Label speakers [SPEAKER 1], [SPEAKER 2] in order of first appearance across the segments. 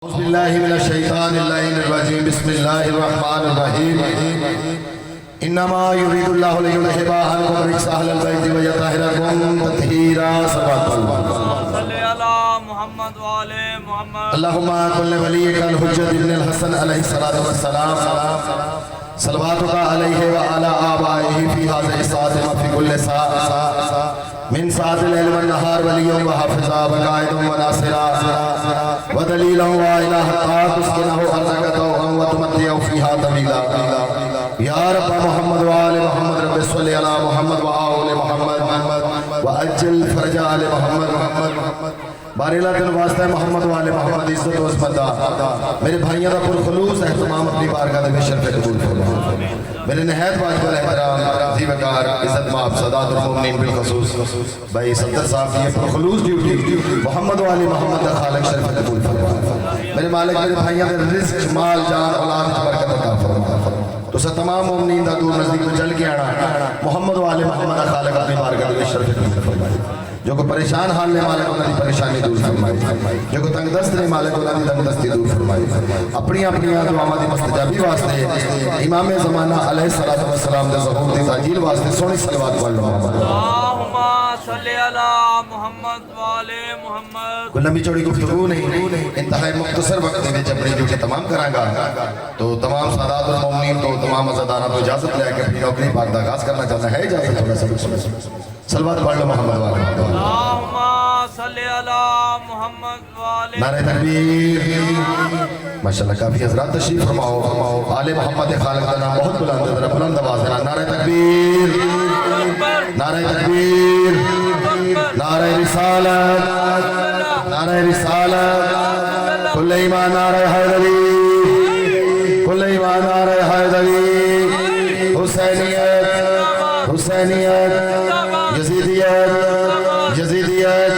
[SPEAKER 1] बिस्मिल्लाहिर्रहमानिर्रहीम बिस्मिल्लाहिर्रहमानिर्रहीम इन्नमा युरीदुल्लाहु लियुज़हिबा अन्कुम रिज्सा अहलल बैति व यतहिरकुम तत्हीरा।
[SPEAKER 2] सल्ली अला मुहम्मद व आले मुहम्मद।
[SPEAKER 1] अल्लाहुम्मा कुल्ल वलिय्यिकल हुज्जत इब्नुल हसन अलैहि सलातु वस्सलाम सलवातुका अलैहि व अला आबाइहि फी हाज़िहि साअति व फी कुल्लि साअ मिन साअतिल लैल वन नहार वलिय्यन व हाफ़िज़ा व काइदन व नासिरा व दलीलन व इला हत्ता तुस्किनहु अर्ज़क तौअन व तुमत्तिअहु फ़ीहा तवीला। या रब्ब मुहम्मद व आले मुहम्मद रब्बि सल्लि अला मुहम्मद व आले मुहम्मद व अज्जिल फरजा आले मुहम्मद बारिला दिन वास्ते मोहम्मद वाले मोहम्मद इज्जत व इस्मत मेरे भाइयों का पुरखलूस एहतमाम अपनी बारगाह में शर्फ कबूल फरमा। मेरे नहायत वाजिब एहतराम ज़ीवकार इज्जत माब सदातुल मोमिनीन बिल खसूस भाई सदर साहब की पुरखलूस ड्यूटी मोहम्मद वाले मोहम्मद का खालिक शर्फ कबूल फरमा। मेरे मालिक मेरे भाइयों के रिज़्क माल जान औलाद में बरकत अता फरमा। तो सब तमाम मोमिनीन दा दूर नजदीक में चल के आना मोहम्मद वाले मोहम्मद का खालिक अपनी बारगाह में शर्फ कबूल फरमाए। जो को परेशान हाल ने मालिक उन्हां दी परेशानी दूर फरमाए, जो को तंगदस्त ने मालिक उन्हां दी तंगदस्ती दूर फरमाए। अपनी अपनी दुआवां दी मुस्तजाबी वास्ते इमाम ज़माना अलैहि सलातु व सलाम दे ज़हूर दी ताजील वास्ते सोहनी सलवात पढ़ लो।
[SPEAKER 2] अल्लाहुम्मा सल्ली अला मुहम्मद व आले मुहम्मद।
[SPEAKER 1] कोई लंबी चौड़ी गुफ्तगू नहीं, इंतहाई मुख्तसर वक्त में अपनी ड्यूटी तमाम करांगा। तो तमाम सादातुल मोमिनीन तो तमाम अज़ादारां को इजाजत लेके अपनी नौकरी पाक दा आगाज़ करना चाहता है। इजाजत थोड़ा सा सलवात पढ़ लो मोहम्मद वाले।
[SPEAKER 2] अल्लाहुम्मा सल्ली अला मुहम्मद व आले
[SPEAKER 1] नारे तकबीर। माशाअल्लाह काफी हज़रात तशरीफ फरमाओ। आले मोहम्मद खालिक का नाम बहुत बुलंद है, जरा बुलंद आवाज़ में नारे तकबीर, नारे तकबीर, नारे रिसालत, नारे रिसालत, कुल ईमान नारे हैदरी, कुल ईमान नारे हैदरी, हुसैनियत, हुसैनियत, यजीदियत, यजीदियत,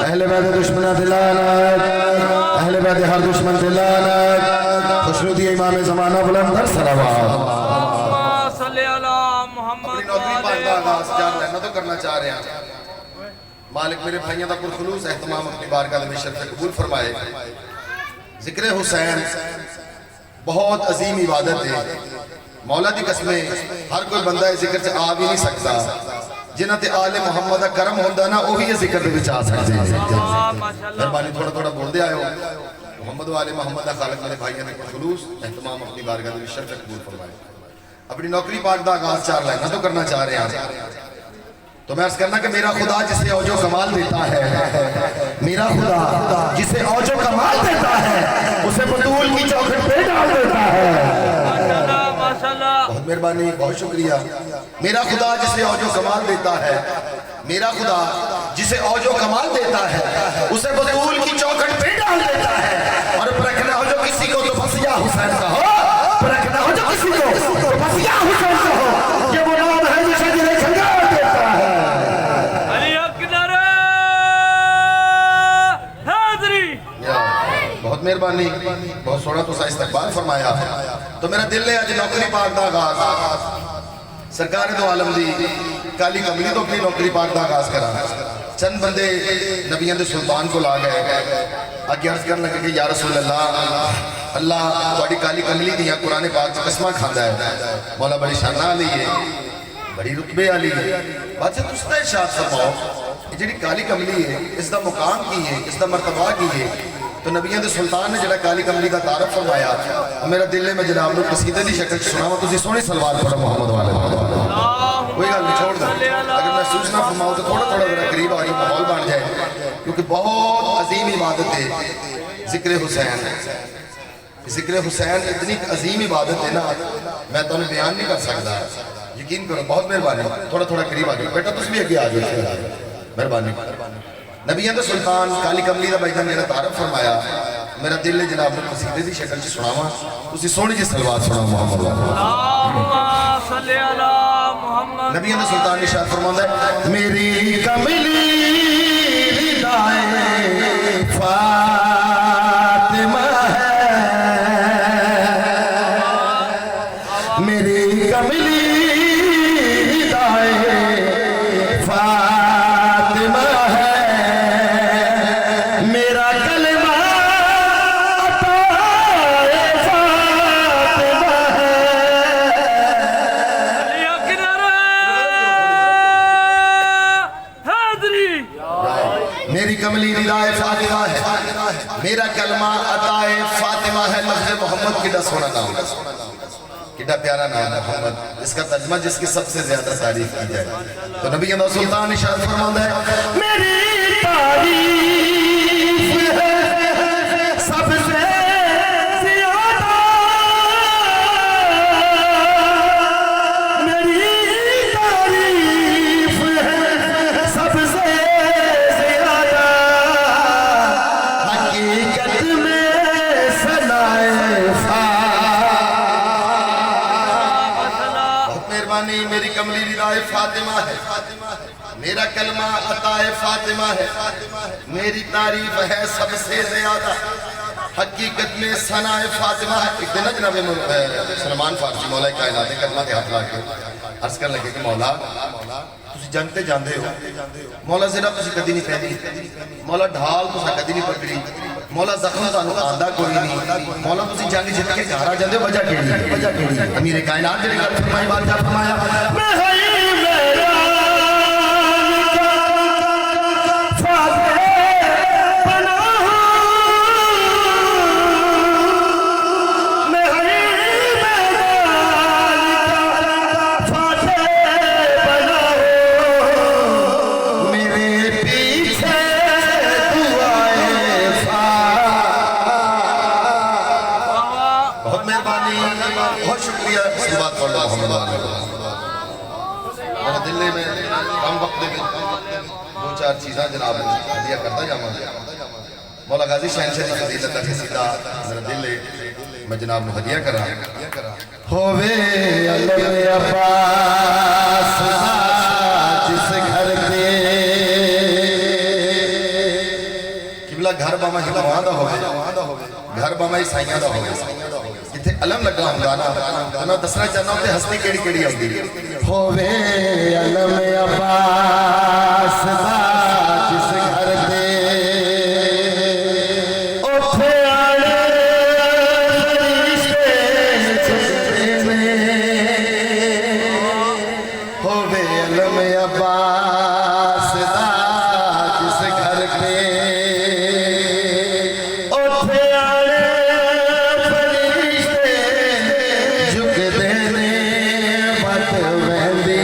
[SPEAKER 1] अहले बैत दुश्मन दिलानत, अहले बैत हर दुश्मन दिलानत, खुशनुदी इमाम ज़माना बुलंद हर सलावत।
[SPEAKER 2] सल्ली अला मुहम्मद व
[SPEAKER 1] नौकरी पाक
[SPEAKER 2] आले
[SPEAKER 1] का आगाज़ जान लेना तो करना चाह रहे हैं। मालिक मेरे भाइयों का पुरखलूस एहतमाम अपनी बारगाह में शर्फ कबूल फरमाए। जिक्र हुसैन बहुत अजीम इबादत है। मौला दी कसमें हर कोई बंदा इस जिक्र से आ भी नहीं सकता। जिन्हां ते आले मुहम्मद दा करम होंदा ना वही इस जिक्र दे विच आ सकदे हैं। मेहरबानी थोड़ा थोड़ा बोलदे आयो। मोहम्मद वाले मोहम्मद दा खालिक मेरे भाइयों ने खुलूस एहतमाम अपनी बारगाह में शर्फ कबूल फरमाए। अपनी नौकरी पाक दा आगाज़ चार लाइनों तो करना चाह रहे हैं। तो मैं अर्ज़ करना कि मेरा खुदा जिसे औजो कमाल देता है, मेरा खुदा जिसे औजो कमाल देता है उसे बतूल की चौखट पे डाल देता है। बहुत मेहरबानी, बहुत शुक्रिया। मेरा खुदा जिसे औजो कमाल देता है, मेरा खुदा जिसे औजो कमाल देता है उसे बतूल की चौखट पे डाल देता है। और परखना हो जो किसी को तो बस या हुसैन का हो, परखना हो जो किसी को तो बस या हुसैन का हो। ये वो नाम है जिसे दिल खंगाल देता है।
[SPEAKER 2] अली अकबर हाज़री।
[SPEAKER 1] बहुत मेहरबानी, बहुत सोना तो सा इस्तकबाल फरमाया। तो मेरा दिल है आज नौकरी पाक दा आगाज़ सरकार दो आलम दी काली कमली तो अपनी नौकरी पाक दा आगाज़ करा। चंद बंदे नबियों के सुल्तान को ला गए, अगे अर्ज करने लगे कि या रसूल अल्लाह, अल्लाह थोड़ी काली कमली दी कुरान पाक च कसमां खांदा है। मौला बड़ी शाना वाली है, बड़ी रुतबे वाली है। बादशाह तुस तां इरशाद फरमाओ ये जिहड़ी काली कमली है इसका मुकाम की है, इसका मरतबा की है। तो नबियों के सुल्तान ने जरा काली कमली का तारफ फरमाया। मेरा दिल है मैं जनाब नूं कसीदे की शक्ल सुनावा। तुसीं सोहनी सलवात पढ़ो मोहम्मद वाले। कोई गल नहीं, छोड़ दो। अगर मैं सूचना फरमाऊँ तो थोड़ा थोड़ा जरा करीब आ माहौल बन जाए, क्योंकि बहुत अजीम इबादत है जिक्र हुसैन। जिक्र हुसैन इतनी अजीम इबादत है ना, मैं तुम्हें बयान नहीं कर सकता। यकीन करो, बहुत मेहरबानी। थोड़ा थोड़ा करीब आ जाओ बेटा, तुम भी अगे आ जाओ, मेहरबानी। नबियों के सुल्तान काली कमली का भाईजान ने तारफ फरमाया। मेरा दिल है जनाब कसीदे की शक्ल च सुनावा। तुसीं सोहनी जी सलवात सुनाओ मोहम्मद वाले।
[SPEAKER 2] अल्लाहुम्मा सल्ली अला मुहम्मद।
[SPEAKER 1] नबियों के सुल्तान इरशाद फरमांदा है मेरी कमली रिदाए फातिमा है, मेरी कमली रिदाए फातिमा है, मेरा कलमा कलमा अताए फातिमा है। लफ्ज़ मोहम्मद कितना सोना नाम, कितना प्यारा नाम है मोहम्मद, इसका तर्जुमा जिसकी सबसे ज्यादा तारीफ की जाए। तो नबी सुल्तान इरशाद फरमाता है मेरी तारीफ है सबसे ज्यादा, मेरी तारीफ है सबसे ज्यादा, हकीकत में सनाए मेरी कमली रिदाए फातिमा है, मेरा कलमा अताए फातिमा है, मेरी तारीफ है सबसे ज्यादा, हकीकत में सनाए फातिमा है। एक दिन जनाब सलमान फारसी मौला कायनात कलमा के हाथ ला के अर्ज कर लगे कि मौला तुसी जंगते जांदे हो, मौला सिरा तुसी कदी नहीं पहनी, मौला ढाल तुसा कदी नहीं पकड़ी, मौला जख्म तानू आंदा कोई नहीं, मौला तुसी जंग जित के घर आ जांदे हो, वजह केड़ी है? अमीर कायनात जेड़ी गल फरमाई बात फरमाया मैं हई मेरा दिल्ली में कम वक्त में दो चार चीज़ें जनाब हदिया करता जावा। मौला गाजी शहनशाह दी फजीलत का सीधा मेरा दिल है मैं जनाब को हदिया करा होवे अलम अब्बास जिस घर के किबला घर बामा हिलवा दा होवे, घर बामा ईसाइयां दा होवे, इथे अलम लगा हुंदा ना तो मैं दसना चाहना हूं कि हस्ती केड़ी केड़ी आउंदी होवे अलम अब्बास जिस घर दे ओथे आले फरिश्ते झुकदे ने, होवे अलम अब्बास जिस घर दे ओथे आले फरिश्ते झुकदे ने, वत वहंदी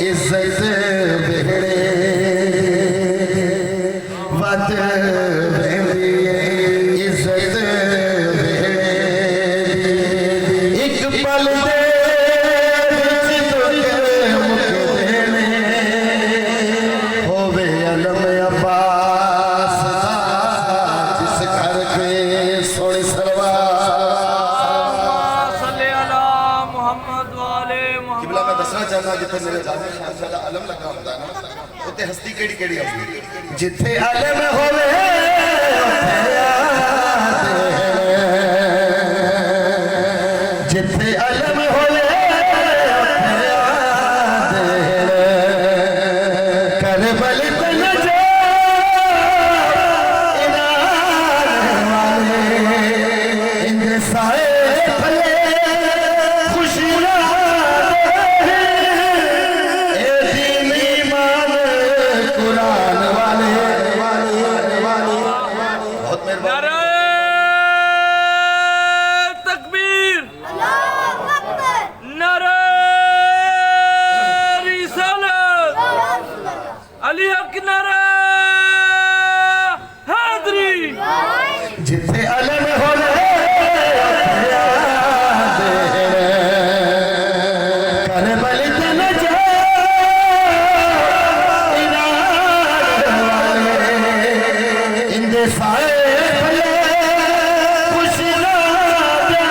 [SPEAKER 1] इज्जत बेड़े, वत वहंदी इज्जत बेड़े, एक पल दे विच तुके मुकदे ने, होवे अलम अब्बास जिस घर के सोनी सलवार
[SPEAKER 2] सल्ले अला मुहम्मद वाले
[SPEAKER 1] किबला।
[SPEAKER 2] मुहम्मद।
[SPEAKER 1] मैं दसना चाहना जिथे मेरे गाजी शहनशाह दा अलम लगा हुंदा ना उत्ते हस्ती केड़ी केड़ी आउंदी, जिथे अलम होवे उत्थे याद है, जिथे अलम होवे उत्थे याद है, करबल तन जो इनान वाले इंद साए फले खुशियां दे, ए दीन ईमान कुरान वाले बहुत मेहरबानी।
[SPEAKER 2] नारे तकबीर, नारे रिसालत, अली हक नारे हैदरी।
[SPEAKER 1] जिथे अलम होवे उत्थे याद है, करबल तन जो इनान वाले इंदे साए फले खुशियां दे,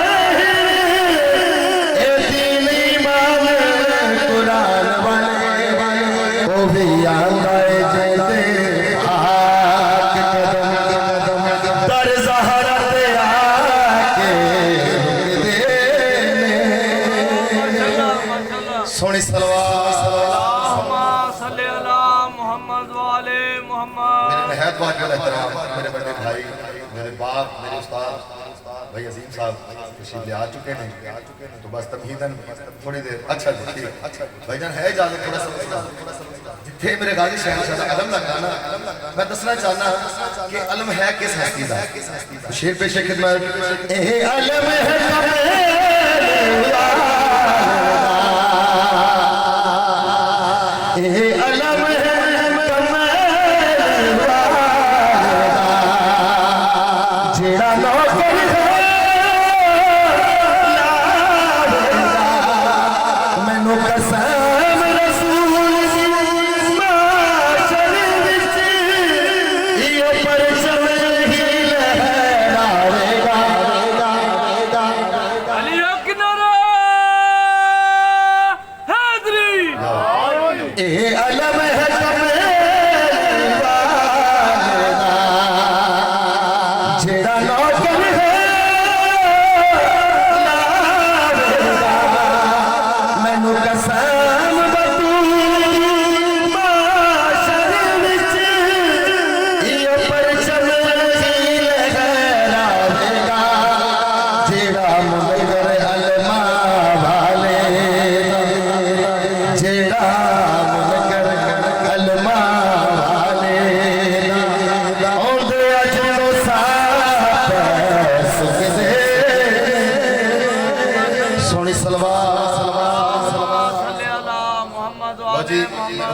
[SPEAKER 1] ए दीन ईमान कुरान वाले ओ भी आंदा है जेते आक कदम दर ज़हरा ते आके रुकदे ने, सोनी सलवार
[SPEAKER 2] अल्लाहुम्मा सल्ले अला मुहम्मद वाले मुहम्मद।
[SPEAKER 1] मेरे नहायत वाजिब एहतराम मेरे बड़े भाई, मेरे बाप, मेरे उस्ताद भाई अजीम साहब तशरीफ ले आ चुके हैं, तो बस तमहीदन थोड़ी देर। अच्छा जी ठीक, अच्छा भाईजान है इजाजत थोड़ा सा जिथे मेरे गाजी शहनशाह दा अलम लगता ना, मैं दसना चाहना कि अलम है किस हस्ती दा। शेर पेशे खिदमत ए अलम है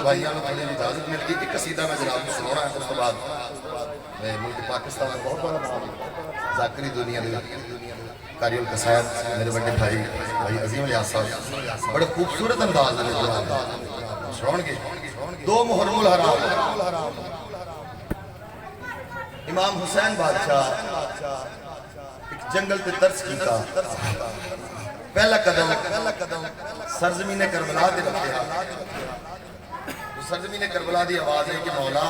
[SPEAKER 1] भाइयों को थोड़ी इजाजत मिलती। एक कसीदा मैं जनाब को सुनाना है, उसके बाद मैं मुल्क पाकिस्तान में बहुत बड़ा नाम ज़ाकरी दुनिया कारियल कसायद मेरे बड़े भाई अजीम लियाज साहब बड़े खूबसूरत अंदाज में सुनान के दो मुहर्रमुल हराम इमाम हुसैन बादशाह एक जंगल पे तरस कीता पहला कदम सरजमीन करबला दे रखा। सरजमीन करबला की आवाज़ है कि मौला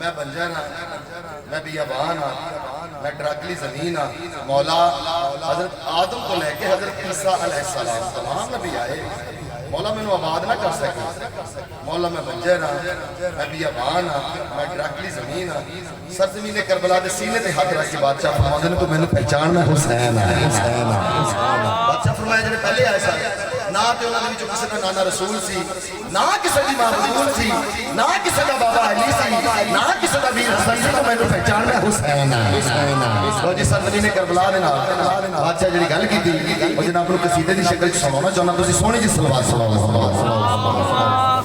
[SPEAKER 1] मैं बंजर हाँ, मैं बियाबान हाँ, मैं डराकली जमीन हाँ। मौला हजरत आदम को लेके हजरत ईसा अलैहिस्सलाम तमाम नबी आए, मौला मैनू आबाद ना कर सके। मौला मैं बंजर हाँ, मैं बियाबान हाँ, मैं डराकली जमीन हाँ। सरजमीन करबला के सीने ते हाथ रख के बादशाह फरमाते हैं तो मैनू पहचान मैं हुसैन हाँ। बादशाह फरमाया जिहड़े पहले आए सन ना तो उन्होंने विचों किसी का नाना रसूल सी, ना किसी की मां बतूल सी, ना किसी का बाबा अली सी, ना किसी का वीर हसन सी। तो मैनू पहचान मैं हुसैन हां। तो जी सरजमीन करबला दे नाल बादशाह जिहड़ी गल कीती ओ जनाब नूं कसीदे दी शक्ल च सुणाउणा चाहुंदा, तुसीं सोहणी जी सलवात सुणाओ।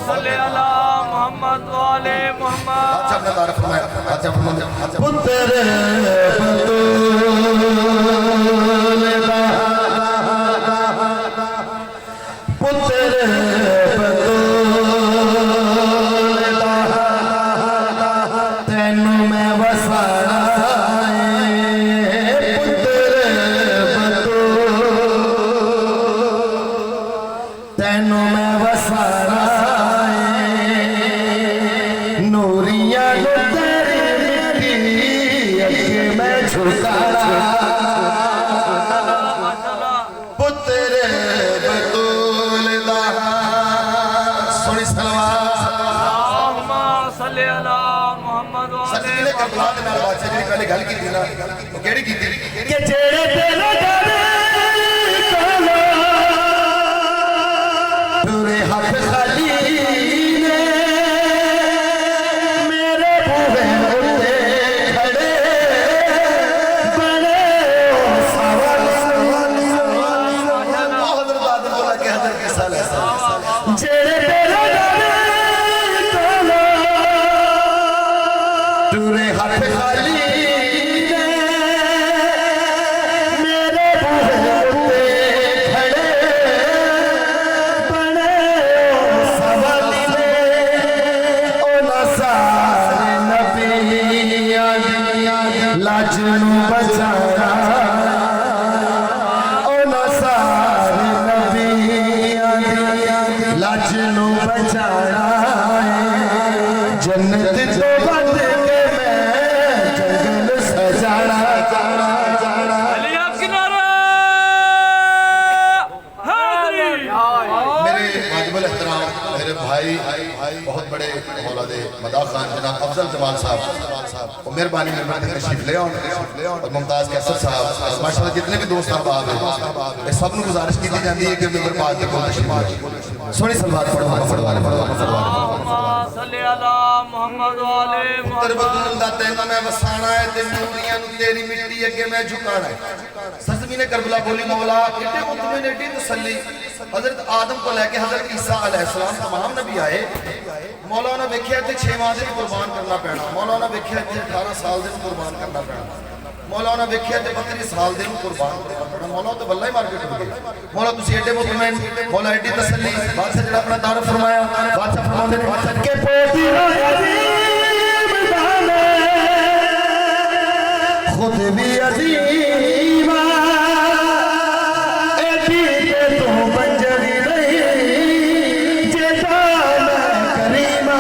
[SPEAKER 2] सल्ले अला मोहम्मद वाले मोहम्मद।
[SPEAKER 1] अच्छा अपना तारीफ फरमाया। अच्छा फरमाते पुत्र पहले गल की थी ना वो केड़ी की थी कि जेड़े तेरे जाने कोलो पूरे हाथ खाली ने मेरे बूहे उते खड़े बड़े सवाल हजरत आदम बोला कि हजरत के साल जेड़े तेरे जाने कोलो पूरे हाथ खाली लाजनू बचाना ओ नसारे नबिया लाजनू बचाना जन्नत तो बंद के मैं जंगल सजाना। मेरे वाजिबुल एहतराम मेरे भाई बहुत बड़े मौलाना मदा खान जनाब अफजल जमाल साहब वो मेहरबानी तशरीफ ले और मुमताज कैसर साहब माशाल्लाह जितने भी दोस्त अहबाब हैं सब को गुजारिश की जाती है कि मेंबर पाक के कोल तशरीफ लाओ सोनी सलवात पढ़ो
[SPEAKER 2] सल्ले अला मुहम्मद वाले
[SPEAKER 1] तरबतुल दा तैनू मैं वसाना है ते नूरियां नु तेरी मिट्टी अगे मैं झुकाना है सरजमीन करबला बोली मौला कितने मुतमिन एडी तसल्ली हजरत आदम को लेके हजरत ईसा अलैहिस्सलाम तमाम नबी आए मौला ने देखिया ते 6 माह दिन कुर्बान करना पैना मौला ने देखिया ते 18 साल दिन कुर्बान करना पैना मौला ने देखिया ते 32 साल दिन कुर्बान करना पैना मौला तो बल्ला ही मार के टुट गए मौला तुसी एडे मुतमिन मौला एडी तसल्ली बादशाह जेड़ा अपना दार फरमाया बादशाह फरमांदे ने के पोती अजीम दाने खुद भी अजीम एडी ते तू बंजरी नहीं जेदा मैं करीमा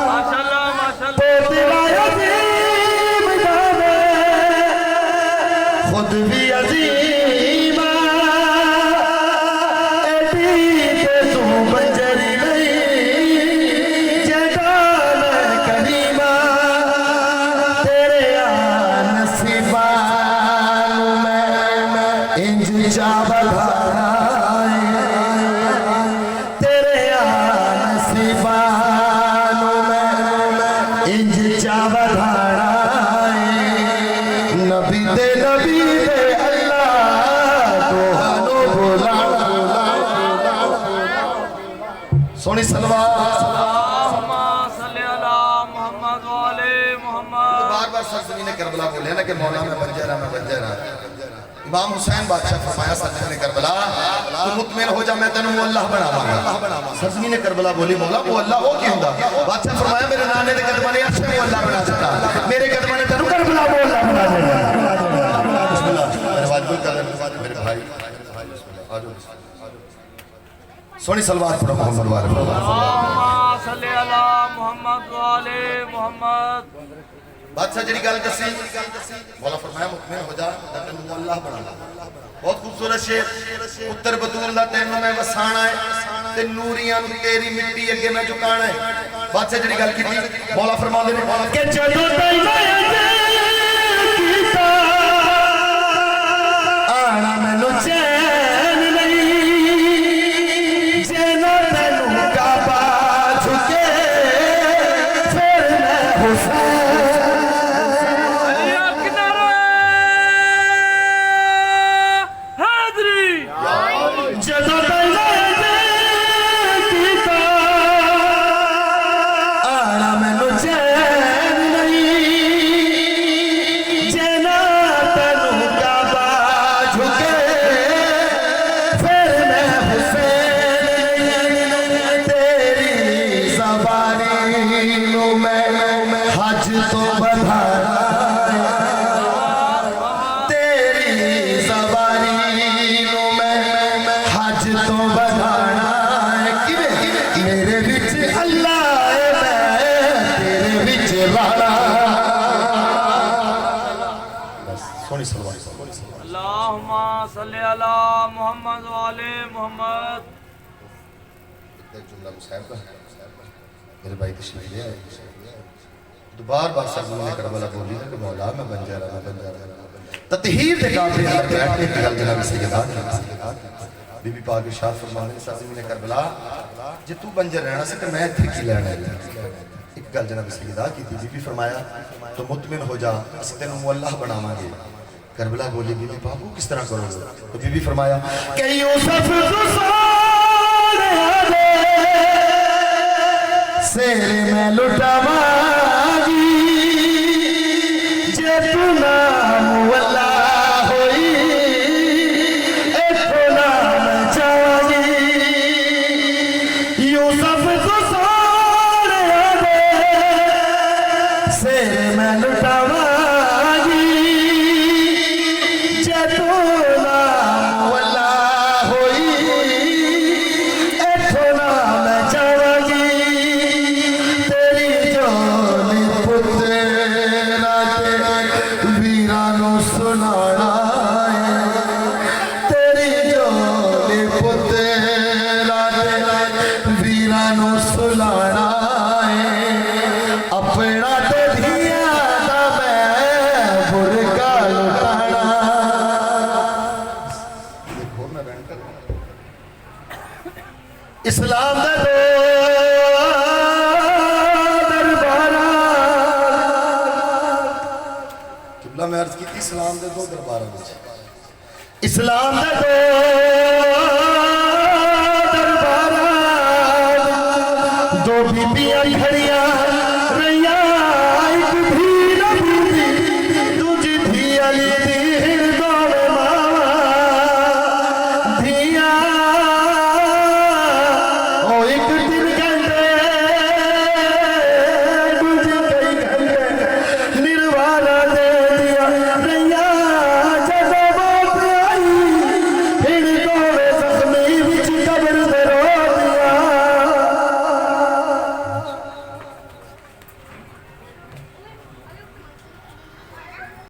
[SPEAKER 2] माशाल्लाह माशाल्लाह
[SPEAKER 1] पोती अजीम दाने खुद भी अजीम एडी ते तू बंजरी नहीं जेदा मैं करीमा तेरे नसीबा इंज चावला तेरे नसीबा इंज चावला नबी दे अल्लाह दोहानो बोला सोनी सलवार
[SPEAKER 2] सल्ले अला मुहम्मद वाले मुहम्मद
[SPEAKER 1] बार बार सरजमीन करबला बोले ना कि मौला मैं बंजर इमाम हुसैन बादशाह फरमाया सरजमीन करबला तू मुतमिन हो जा मैं तेनू अल्लाह बनावांगा सरजमीन करबला बोली मौला वो अल्लाह हो की हुंदा बादशाह फरमाया मेरे नाने दे कदमां ने अर्श नू अल्लाह बना दिता मेरे कदमां ने तेनू करबला वो अल्लाह बना देगा बिस्मिल्लाह मेरे वाजिब कदर मेरे भाई आ जाओ सोनी सलवात पढ़ो मोहम्मद वाले
[SPEAKER 2] सल्ले अला मुहम्मद वाले मुहम्मद
[SPEAKER 1] बादशाह जी गल दसी मौला फरमाया मुतमिन हो जा तेनू अल्लाह बना बहुत खूबसूरत शेर उत्तर बतूल दा तैनू मैं वसाना है ते नूरियां नु तेरी मिट्टी अगे मैं झुकाना है बादशाह जी गल कीती मौला फरमांदे ने कि जदों तैनू कीता आना मैनू चैन नहीं जेना तैनू काबा झुके फिर मैं हुसैन
[SPEAKER 2] अल्लाहुम्मा सल्ले अला मुहम्मद वाले मुहम्मद
[SPEAKER 1] जुमला मुसाहिब का मेरे भाई तशरीफ ले आए तो बार बार सरजमीन करबला बोली ना कि मौला मैं बंजर ततहीर के काफिले अंदर बैठ के गल जनाब सैयदा बीबी पाक इरशाद फरमाने सरजमीन करबला जे तू बंजर रहना सी ते मैं इत्थे की लेना है एक गल जनाब सैयदा की बीबी फरमाया तो मुतमिन हो जा अस तेनू अल्लाह बनावांगे करबला बोली बीबी पाक किस तरह करोगे तो बीबी फरमाया कि यूसुफ सेरे में लुटावागी जे तू नाम अल्लाह होई एतो नाम जागी यूसुफ तो सोने दे सेरे में लुटावागी जे तू नाम अल्लाह होई एतो नाम जागी अपना किबला मैं अर्ज की थी इस्लाम दे दो दरबार में इस्लाम दे दो दरबार दो बीबियां खड़ियां रहियां एक भी नबी दूजी थी अली